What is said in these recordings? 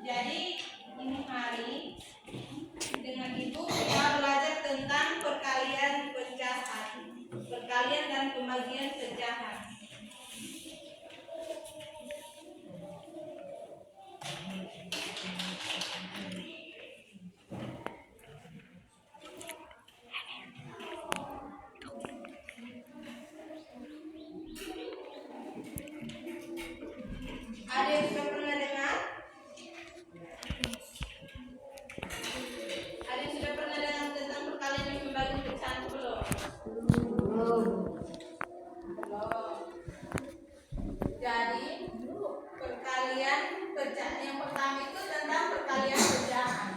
Jadi ini hari dengan ibu kita belajar tentang perkalian pecahan, perkalian dan pembagian pecahan. Ada yang sudah pernah dengar? Ada yang sudah pernah dengar tentang perkalian dan pembagian pecahan belum? Belum. Jadi perkalian pecahan yang pertama itu tentang perkalian pecahan.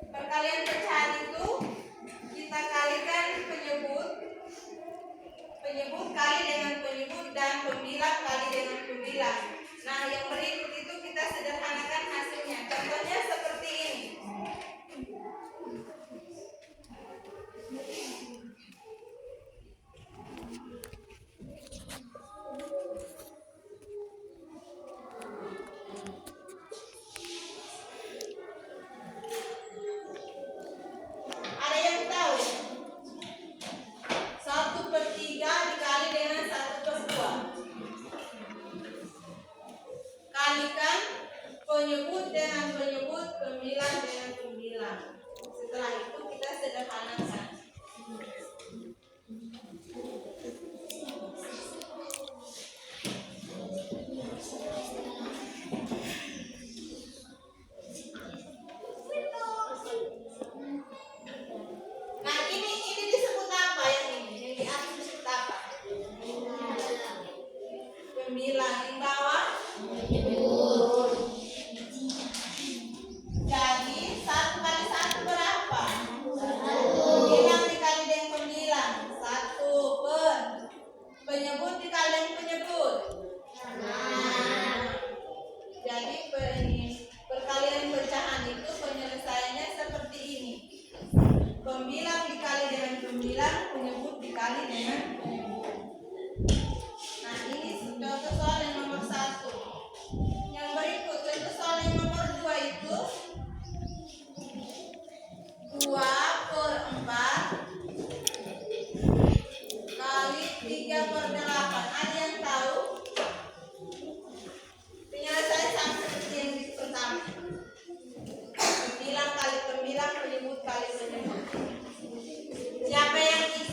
Perkalian pecahan itu kita kalikan penyebut kali dengan penyebut dan pembilang kali dengan pembilang. Nah, yang berikut itu kita sederhanakan hasilnya. Contohnya seperti ini. Ada yang tahu? 1/3 dikali dengan 1/2. Kalikan penyebut dengan penyebut, pembilang dengan pembilang. Setelah itu kita sederhanakan. Nah, ini disebut apa yang ini? Yang di atas disebut apa? Pembilang. Yang bawah? Penyebut. Jadi 1 kali 1 berapa? 1. Pembilang dikali dengan pembilang 1 per penyebut dikali dengan penyebut. Nah, jadi perkalian pecahan itu penyelesaiannya seperti ini. Pembilang dikali dengan pembilang, penyebut dikali dengan penyebut. Nah, ini contoh soal yang nomor 1. Yang berikut contoh soal yang nomor 2 itu 2/4 kali 3/8. Ada yang tahu? Penyelesaian sama seperti yang di pertama. Pembilang kali pembilang, penyebut kali penyebut. Siapa yang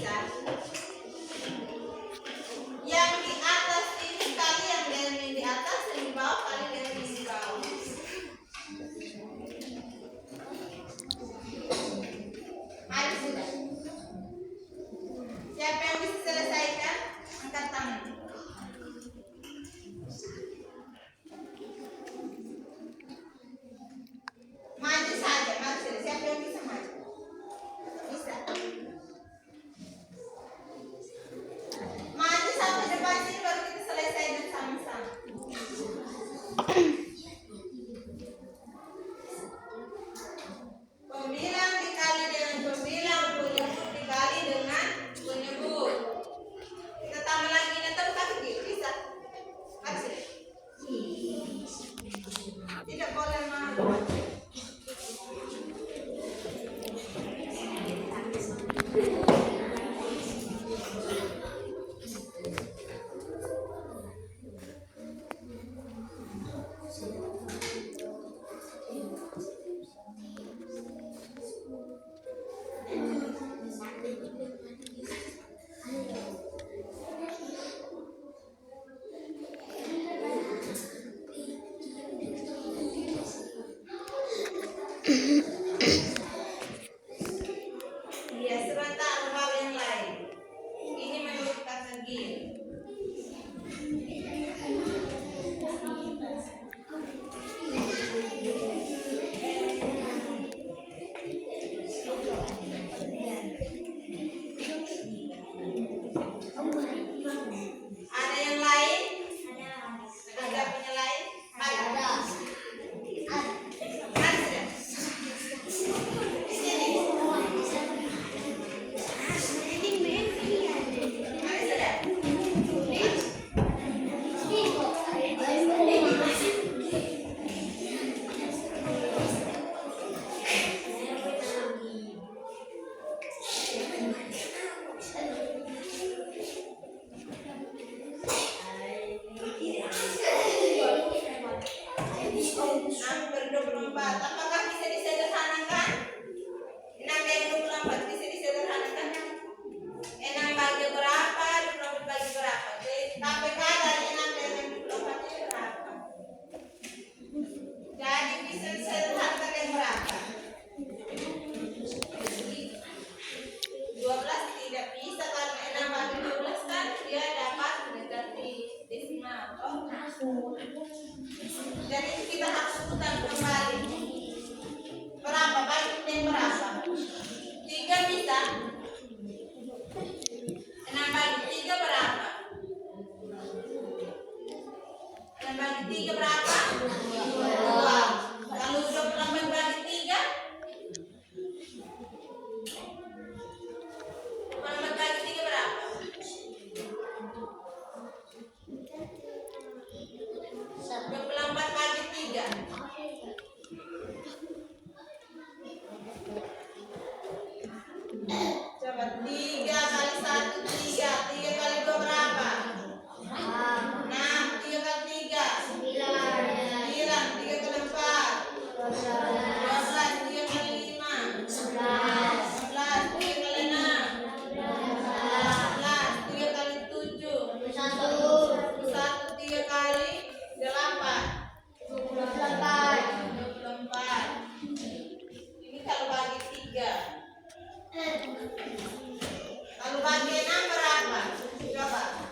Kalau bagi 6 berapa? Coba.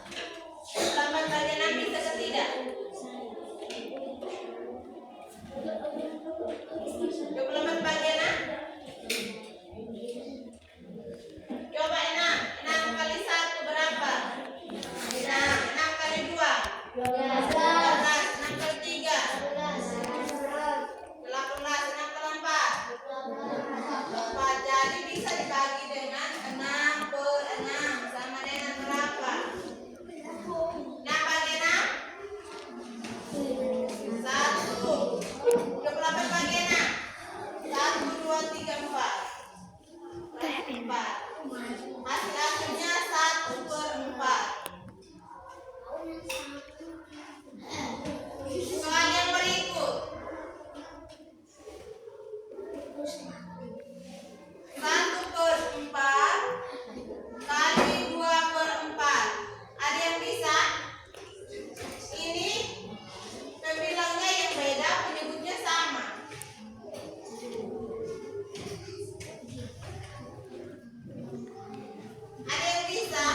8 bagi 6 bisa atau tidak? 24 bagi 6? Coba 6 kali 1 berapa? 6 kali 2? 12. 6 kali 3? 18. 6 kali 4? 4. Jadi bisa dibagi dengan 6 per 6 sama dengan berapa? 6 bagi 6? 1. 28 bagi 6? 1, 2, 3, 4. 4. Hasilnya 1 per 4. Soal yang berikut. 1 per 4 kali 2 per 4. Ada yang bisa? Ini pembilangnya yang beda, penyebutnya sama. Ada yang bisa?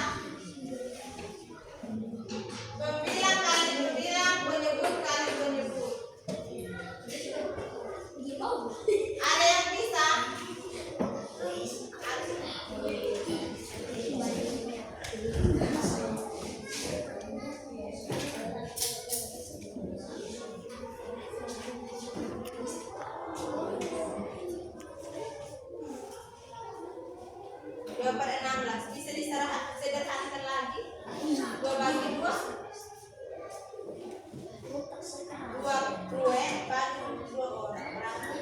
Pembilang kali pembilang, penyebut kali penyebut. Ada yang bisa? Dua per 16 bisa disederhanakan lagi. 2 bagi 2, 2 bagi 2 orang berapa?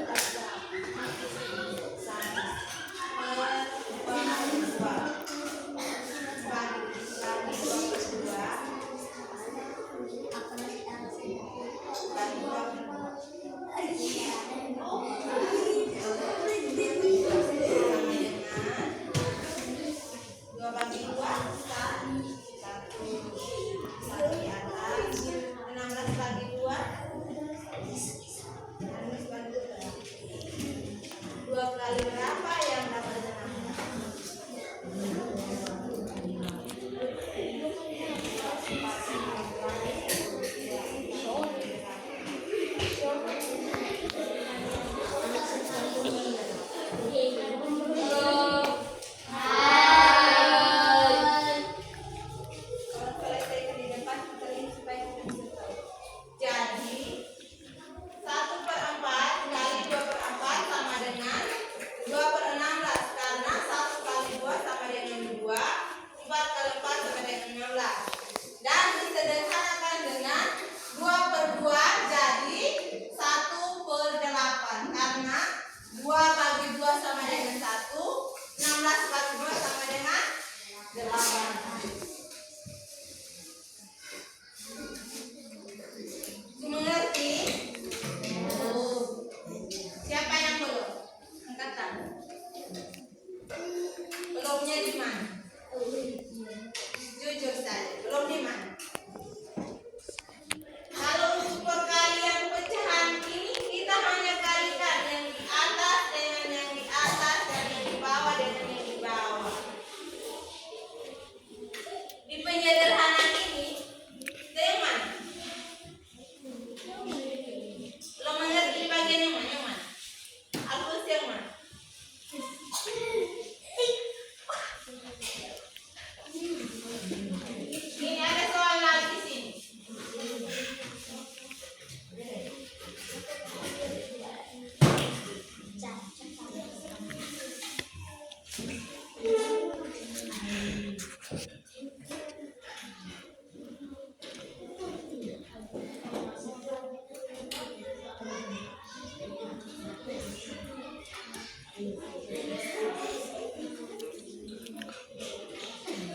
2 bagi 2 1 di atas. 16 bagi 2 2 kali berapa yang dapat 8. Mengerti? Siapa yang belum? Angkat tangan. Belumnya di mana? Jujur saja, belum di mana? Kalau untuk perkalian pecahan ini kita hanya kalikan yang di atas dengan yang di atas dan yang di bawah dengan yang di bawah. Di penyederhanaan ini teman lo mengerti bagian yang mana? Yang mana? Alfus yang mana? Ini ada soal lagi di sini.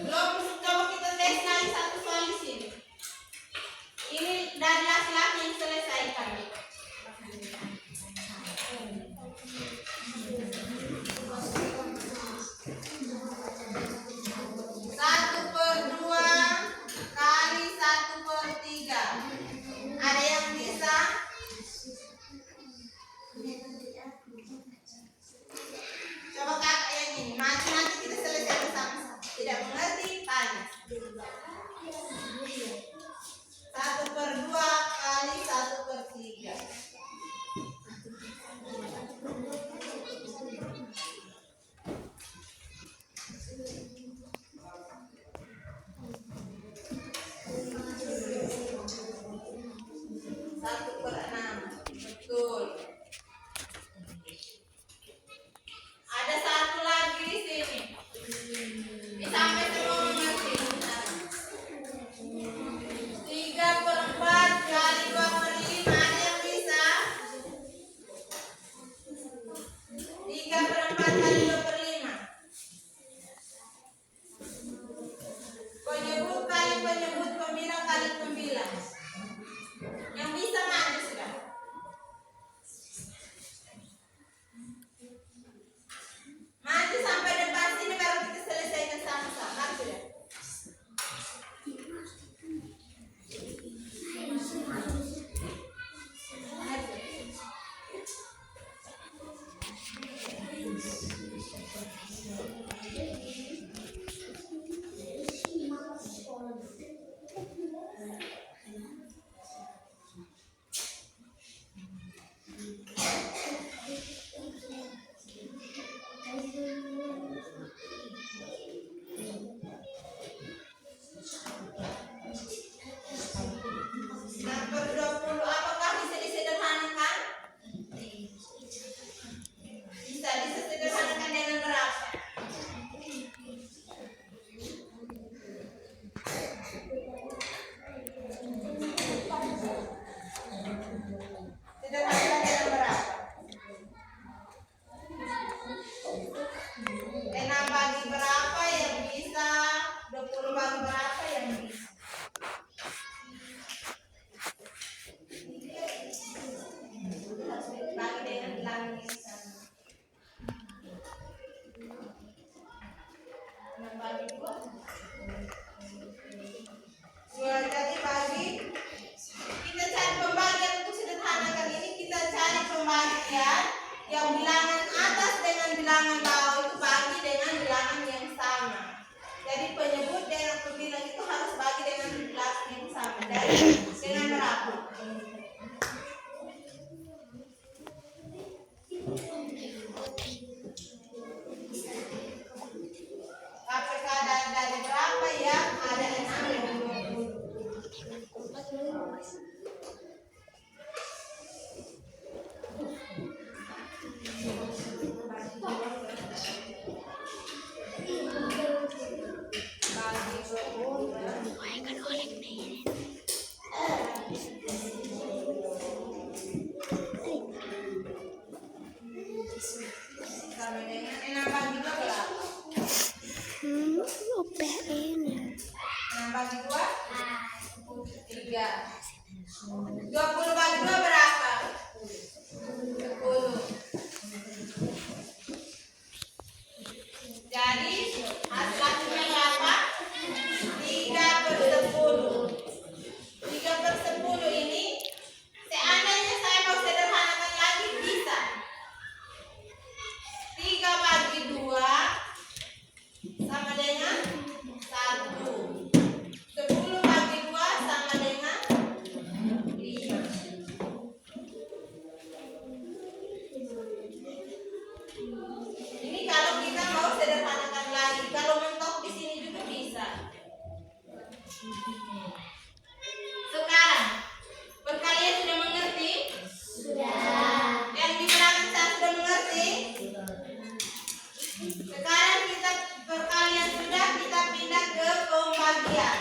Belum, coba kita tes lagi satu soal di sini. Ini dari laki-laki yang selesaikan. 1 per 2 kali 1 per 3. Ada yang bisa? 4 kali 2/5. Penyebut kali penyebut, pembilang kali pembilang. Yang bisa maju sudah. Maju sampai depan sini baru kita selesaikan sama-sama. Maju sudah. Nomor 20, apakah bisa disederhanakan? Bisa disederhanakan dengan berapa? Sederhanakan dengan berapa? 6 bagi berapa yang bisa? 20 bagi berapa yang bisa? Bagi dengan bilangan yang sama. 6 bagi 2. Jadi bagi, kita cari pembagian untuk sederhanakan ini, kita cari pembagian yang bilangan atas dengan bilangan bawah itu bagi dengan bilangan yang sama. Jadi penyebut dengan pembilang itu harus bagi dengan bilangan yang sama. Jadi dengan berapa? Apakah dari berapa ya? Ada 6 dengan 20. Sama dengan 6 bagi 2 berapa? 6 bagi 2? 3. 20 bagi 2 berapa? 10. Jadi hasilnya berapa? 3/10. 3/10 ini seandainya saya mau sederhanakan lagi bisa. 3 bagi 2 sama dengan 1. 10 bagi 2 sama dengan 5. Ini kalau kita mau sederhanakan lagi, kalau mentok di sini juga bisa. Sekarang, kalian sudah mengerti? Sudah. Yang di belakang saya sudah mengerti? Sekarang kita perkalian sudah, kita pindah ke pembagian.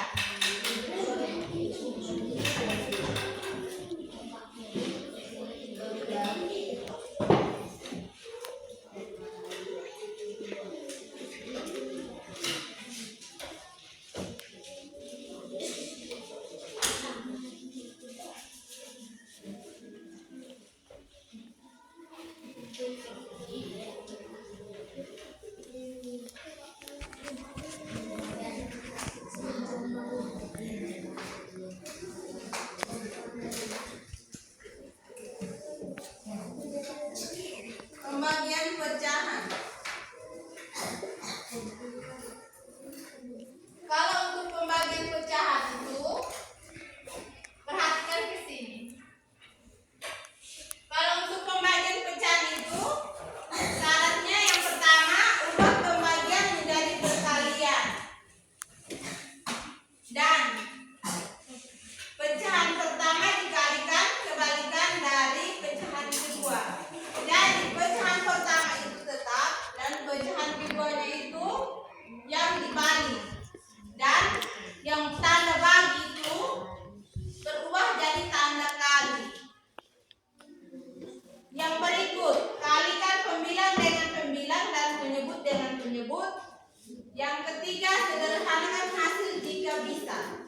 Yang ketiga, sederhanakan hasil jika bisa.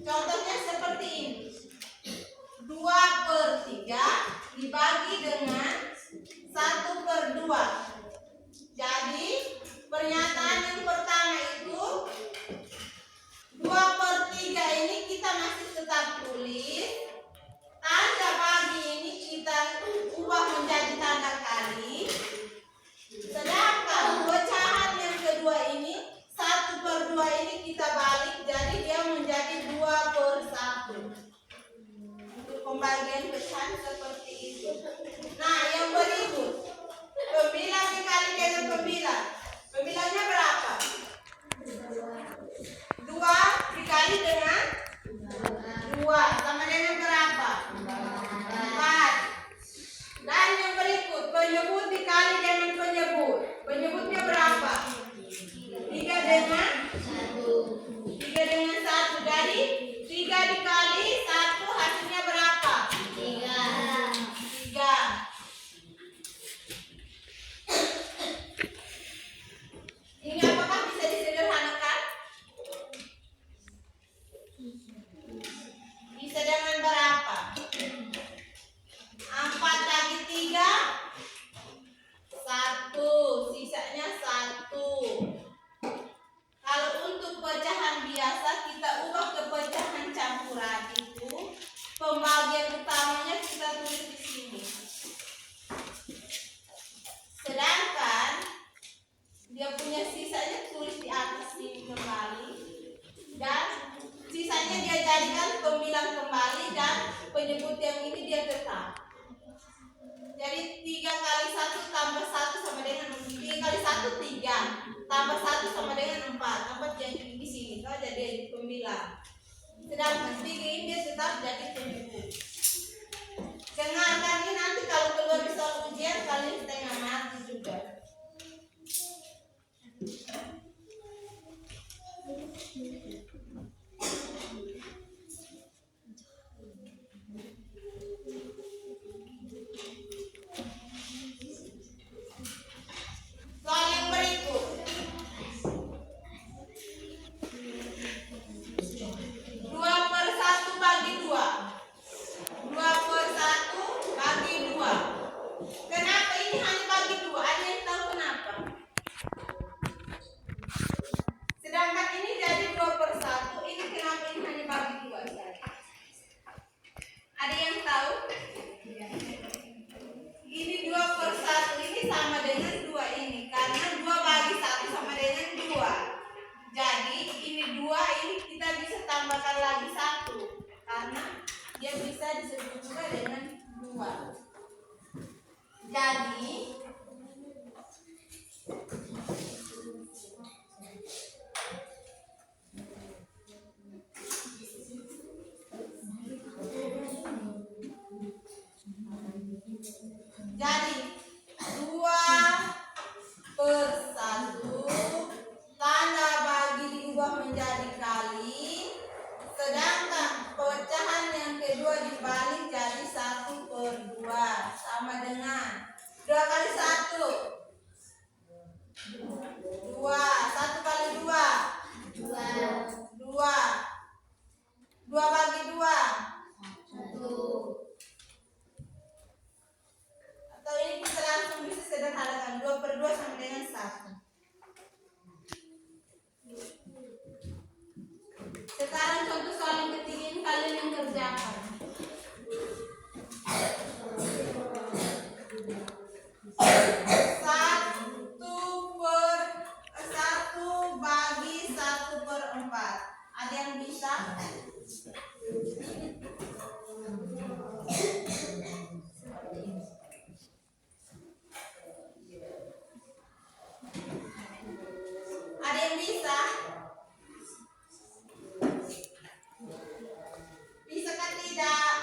Contohnya seperti ini. 2/3 dibagi dengan 1/2. Jadi pernyataan yang pertama itu 2/3 ini kita masih tetap tulis. Tanda bagi ini kita ubah menjadi tanda kali. Sedangkan pecahan yang kedua ini 1/2 ini kita balik, jadi dia menjadi 2/1. Untuk pembagian pecahan seperti itu. Nah, yang berikut, pembilang dikali dengan pembilang. Pembilangnya berapa? 2 dikali dengan 2 sama dengan berapa? 4. Dan yang berikut, penyebut dikali dengan penyebut. Penyebutnya berapa? 3 dengan 1. Jadi 3 dikali 1 hasilnya berapa? 3. Ini apakah bisa disederhanakan? Bisa dengan berapa? 4 bagi 3 1, sisanya 1. Kalau untuk pecahan biasa kita ubah ke pecahan campuran itu, pembagian utamanya kita tulis di sini. Sedangkan dia punya sisanya tulis di atas sini kembali, dan sisanya dia jadikan pembilang kembali, dan penyebut yang ini dia tetap. Jadi 3 kali 1 tambah 1 sama dengan 3 kali 1 3 tambah 1 sama dengan 4. 4 yang di sini itu aja dia jadi pembilang. Sedangkan 3 ini dia tetap jadi penyebut. Dengarkan ini, nanti kalau keluar di soal ujian kalian setengah mati juga. Soal yang berikut. 2/1 bagi 2. 2/1 bagi 2. Kenapa ini hanya bagi 2? Ada yang tahu kenapa? Sedangkan ini jadi 2/1. Ini kenapa ini hanya bagi 2 saja? Ada yang tahu? Ini 2/1 ini sama dengan 2 ini, karena 2 bagi 1 sama dengan 2. Jadi ini 2 ini kita bisa tambahkan lagi 1, karena dia bisa disebut juga dengan 2. Jadi Jadi 2/1 tanda bagi diubah menjadi kali, sedangkan pecahan yang kedua dibalik jadi 1/2 sama dengan 2 kali 1 2, 1 kali 2 2, 2 bagi 2 1. Atau ini kita langsung bisa sederhanakan, 2/2 sama dengan 1. Sekarang contoh soal yang ketiga ini kalian yang kerjakan. 1 bagi 1/4. Ada yang bisa? Ada yang bisa? Bisakah tidak?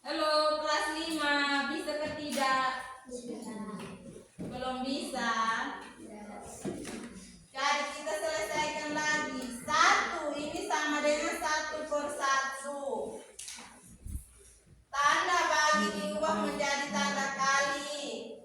Halo kelas 5, bisakah tidak? Belum bisa. Jadi kita selesaikan lagi. 1 ini sama dengan 1/1. Tanda bagi diubah menjadi tanda kali.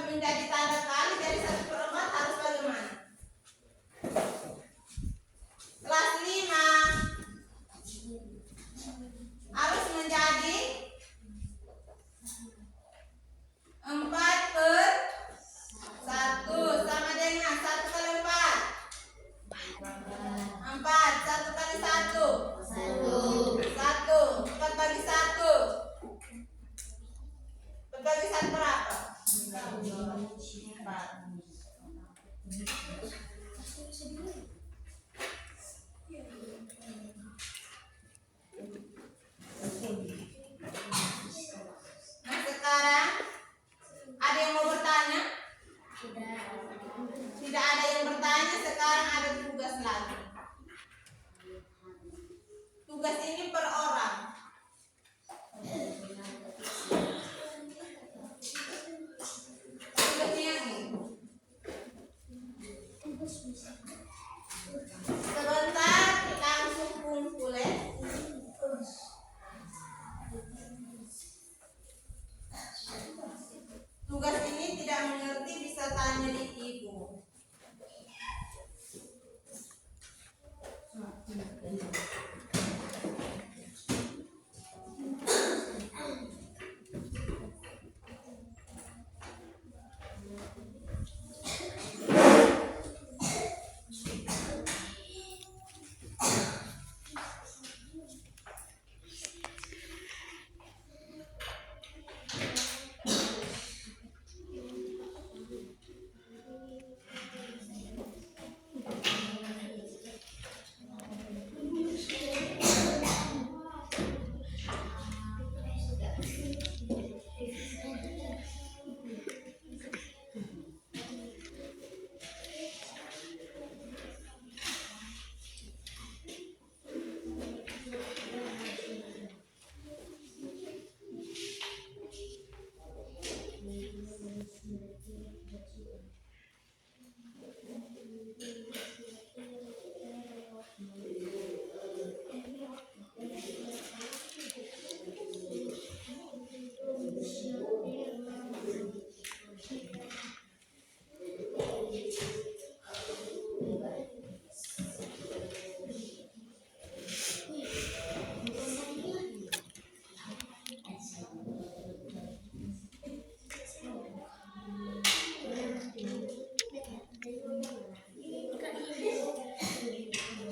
menjadi tanda kali dari 1/4 harus bagaimana? Kelas 5 harus menjadi 4/1 sama dengan 1 kali 4 4, 1 kali 1 1, 4 bagi 1 4 bagi 1 berapa? 4. Nah sekarang ada yang mau bertanya? Tidak ada yang bertanya. Sekarang ada tugas lagi. Tugas ini per orang. Tugasnya ini. Sebentar langsung kumpul ya. Tugas ini tidak mengerti bisa tanya di ibu.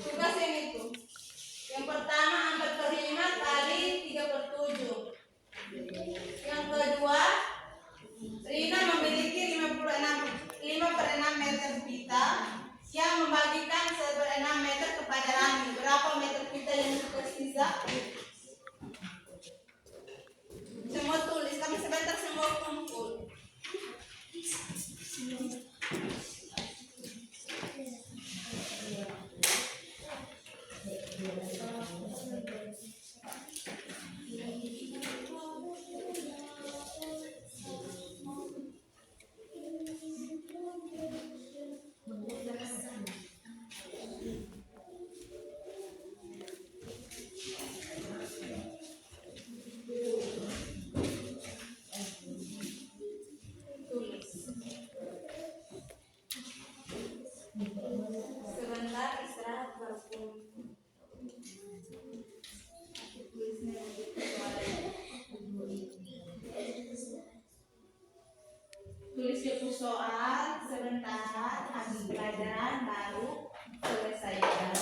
Tugas yang itu. Yang pertama 4/5 kali 3/7. Yang kedua, Rina memiliki 5/6 meter pita yang membagikan 1/6 meter kepada Rani. Berapa meter pita yang tersisa? Semua tulis, kami sebentar semua kumpul. Sebentar istirahat berkumpul. Tulis buku soal sebentar, habis pelajaran baru selesaikan.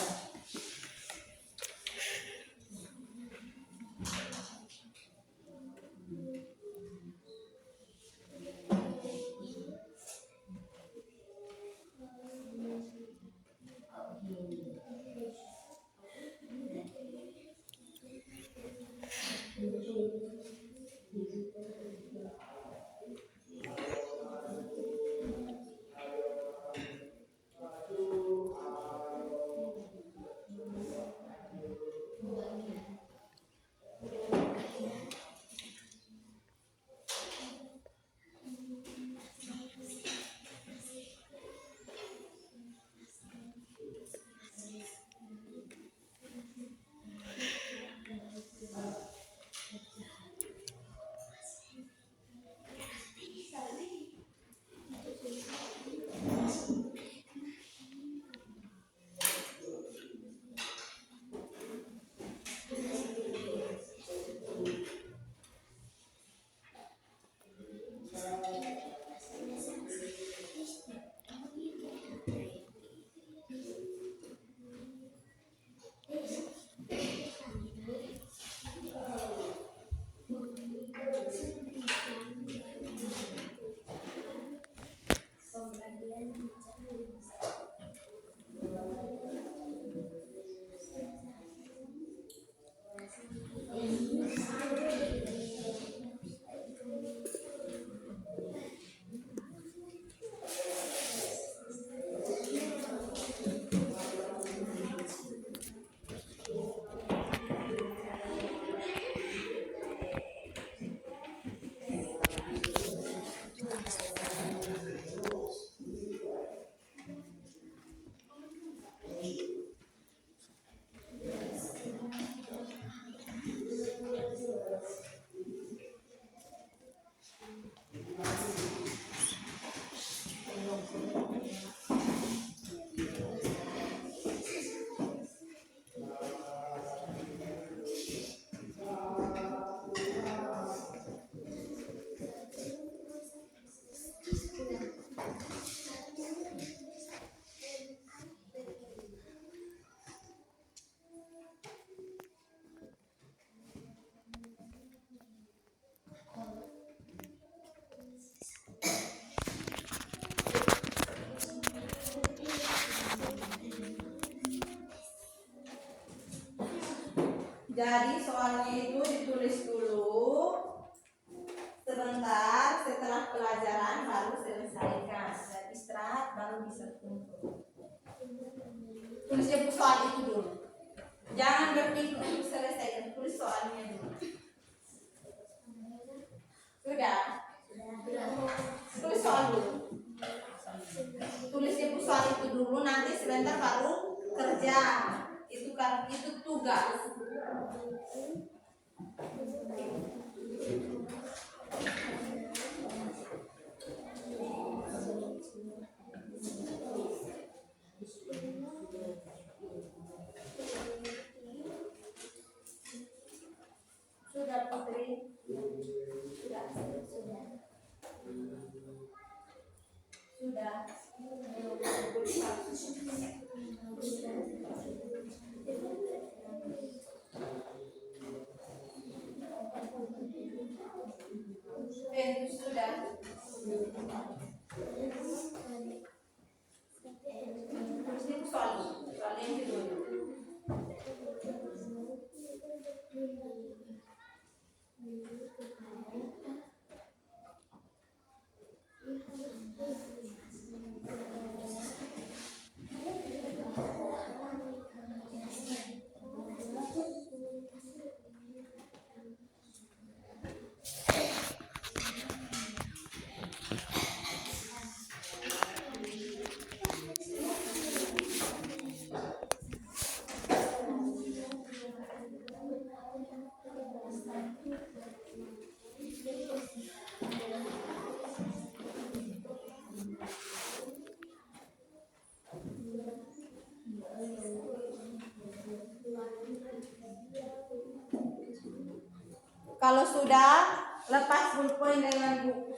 Jadi soalnya itu ditulis dulu sebentar, setelah pelajaran baru selesaikan. Dan istirahat baru bisa kumpul. Tulisnya soal itu dulu. Jangan berpikir untuk selesaikan, tulis soalnya dulu. Sudah? Tulis soal dulu. Tulis soal itu dulu, nanti sebentar baru kerja. Itu tugas. Sudah Putri? Sudah. Kalau sudah, lepas pulpen dengan buku.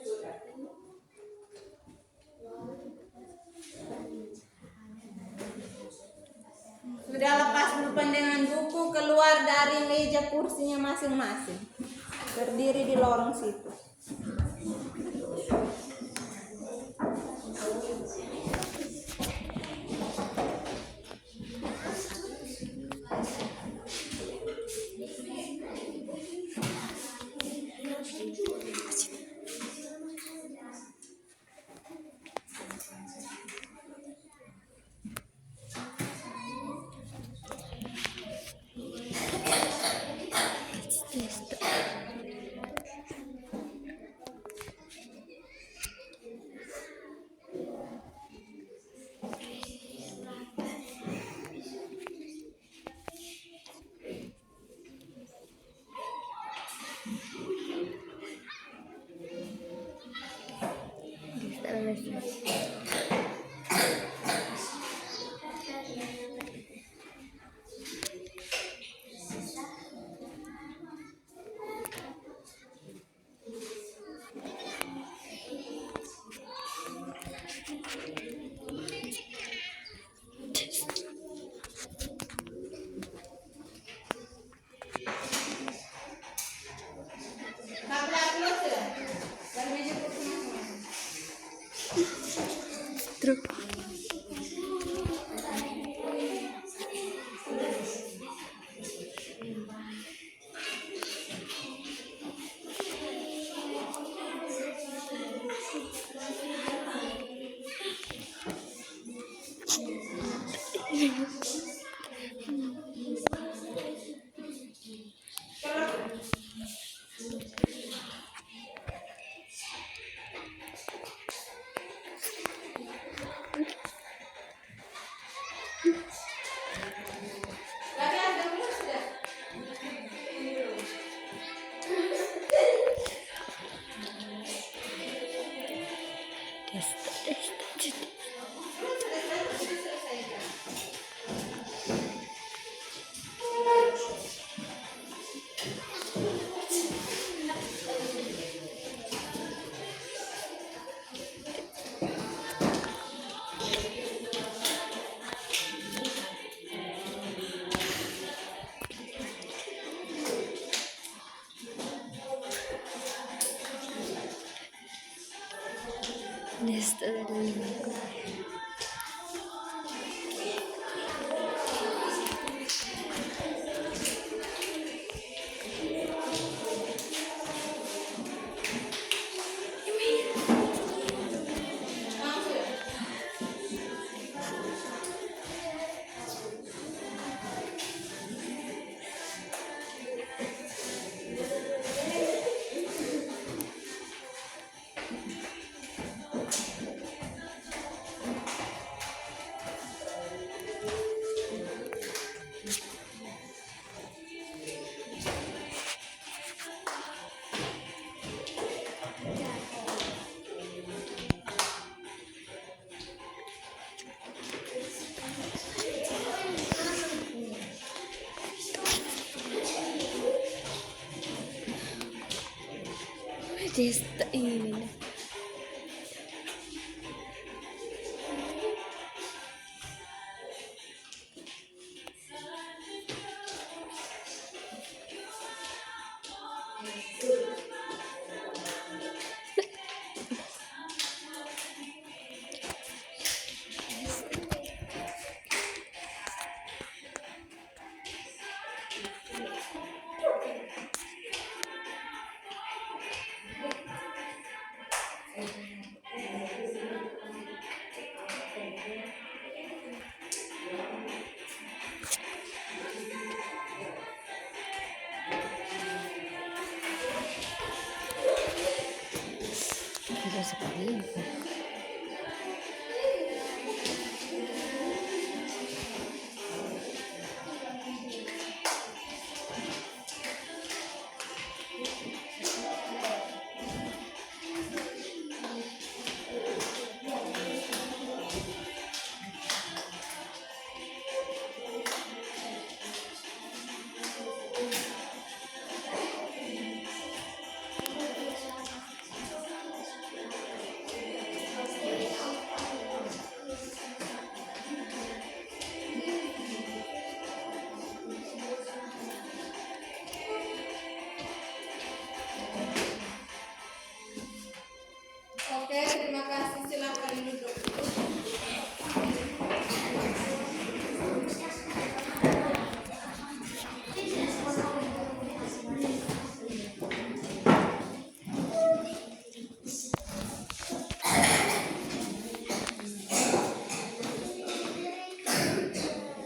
Sudah lepas pulpen dengan buku, keluar dari meja kursinya masing-masing. Berdiri di lorong situ. ini. Sekali. Oke, terima kasih. Silakan duduk.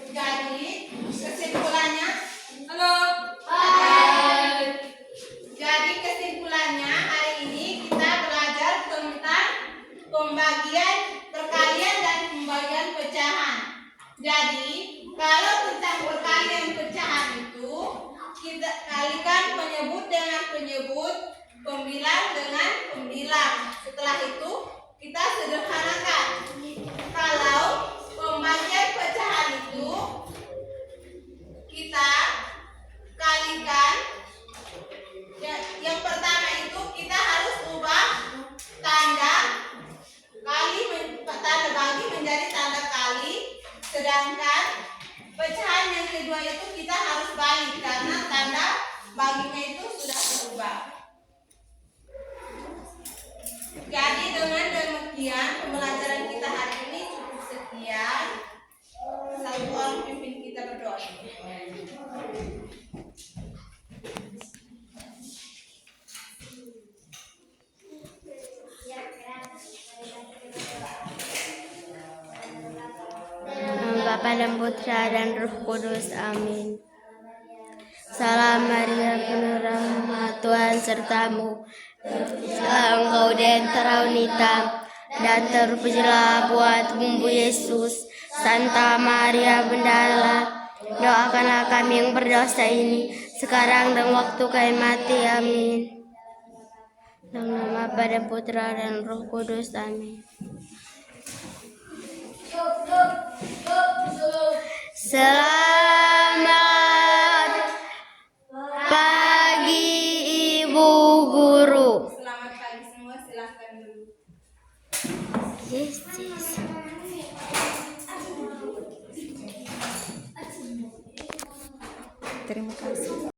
Jadi, kesimpulannya, halo. Jadi kesimpulannya hari ini kita belajar tentang pembagian perkalian dan pembagian pecahan. Jadi kalau tentang perkalian pecahan itu kita kalikan penyebut dengan penyebut, pembilang dengan pembilang. Setelah itu kita sederhanakan. Kalau pembagian pecahan itu kita kalikan. Yang pertama itu kita harus ubah tanda bagi menjadi tanda kali, sedangkan pecahan yang kedua itu kita harus balik karena tanda baginya itu sudah berubah. Jadi dengan demikian pembelajaran kita hari ini cukup sekian. Satu orang pimpin kita berdoa. Bapa dan Putra dan Roh Kudus. Amin. Salam Maria, penuh rahmat, Tuhan sertamu. Berkah engkau di antara wanita, dan terpujilah buat bumbu Yesus. Santa Maria Bunda Allah, doakanlah kami yang berdosa ini, sekarang dan waktu kami mati. Amin. Dalam nama Bapa dan Putra dan Roh Kudus. Amin. Selamat pagi Ibu Guru. Selamat pagi semua, silahkan dulu. Yes. Terima kasih.